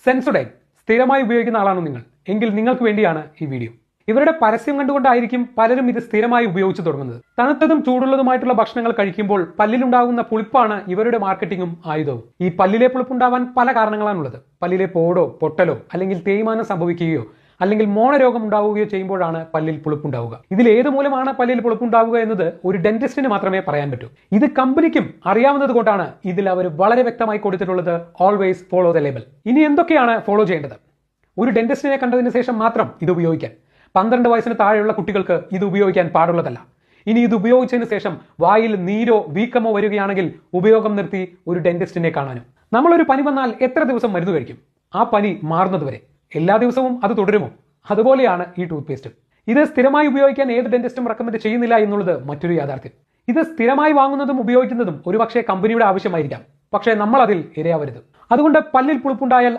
Sensodyne സ്ഥിരമായി ഉപയോഗിക്കുന്ന ആളാണോ നിങ്ങൾ? എങ്കിൽ നിങ്ങൾക്ക് വേണ്ടിയാണ് ഈ വീഡിയോ. ഇവരുടെ പരസ്യം കണ്ടുകൊണ്ടായിരിക്കും പലരും ഇത് സ്ഥിരമായി ഉപയോഗിച്ചു തുടങ്ങുന്നത്. തണുത്തതും ചൂടുള്ളതുമായിട്ടുള്ള ഭക്ഷണങ്ങൾ കഴിക്കുമ്പോൾ പല്ലിലുണ്ടാകുന്ന പുളിപ്പാണ് ഇവരുടെ മാർക്കറ്റിംഗും ആയുധവും. ഈ പല്ലിലെ പുളിപ്പുണ്ടാവാൻ പല കാരണങ്ങളാണുള്ളത്. പല്ലിലെ പോടോ പൊട്ടലോ അല്ലെങ്കിൽ തേയ്മാനം സംഭവിക്കുകയോ അല്ലെങ്കിൽ മോണരോഗം ഉണ്ടാവുകയോ ചെയ്യുമ്പോഴാണ് പല്ലിൽ പുളിപ്പുണ്ടാവുക. ഇതിൽ ഏത് മൂലമാണ് പല്ലിൽ പുളിപ്പുണ്ടാവുക എന്നത് ഒരു ഡെന്റിസ്റ്റിന് മാത്രമേ പറയാൻ പറ്റൂ. ഇത് കമ്പനിക്കും അറിയാവുന്നത് കൊണ്ടാണ് ഇതിൽ അവർ വളരെ വ്യക്തമായി കൊടുത്തിട്ടുള്ളത് ഓൾവേസ് ഫോളോ ദ ലേബൽ. ഇനി എന്തൊക്കെയാണ് ഫോളോ ചെയ്യേണ്ടത്? ഒരു ഡെന്റിസ്റ്റിനെ കണ്ടതിന് ശേഷം മാത്രം ഇത് ഉപയോഗിക്കാൻ. 12 വയസ്സിന് താഴെയുള്ള കുട്ടികൾക്ക് ഇത് ഉപയോഗിക്കാൻ പാടുള്ളതല്ല. ഇനി ഇത് ഉപയോഗിച്ചതിന് ശേഷം വായിൽ നീരോ വീക്കമോ വരികയാണെങ്കിൽ ഉപയോഗം നിർത്തി ഒരു ഡെന്റിസ്റ്റിനെ കാണാനും. നമ്മളൊരു പനി വന്നാൽ എത്ര ദിവസം മരുന്ന് കഴിക്കും? ആ പനി മാറുന്നതുവരെ. എല്ലാ ദിവസവും അത് തുടരുമോ? അതുപോലെയാണ് ഈ ടൂത്ത് പേസ്റ്റ്. ഇത് സ്ഥിരമായി ഉപയോഗിക്കാൻ ഏത് ഡെന്റിസ്റ്റും റെക്കമെൻഡ് ചെയ്യുന്നില്ല എന്നുള്ളത് മറ്റൊരു യാഥാർത്ഥ്യം. ഇത് സ്ഥിരമായി വാങ്ങുന്നതും ഉപയോഗിക്കുന്നതും ഒരുപക്ഷെ കമ്പനിയുടെ ആവശ്യമായിരിക്കാം. പക്ഷേ നമ്മൾ അതിൽ ഇരയാവരുത്. അതുകൊണ്ട് പല്ലിൽ പുളിപ്പുണ്ടായാൽ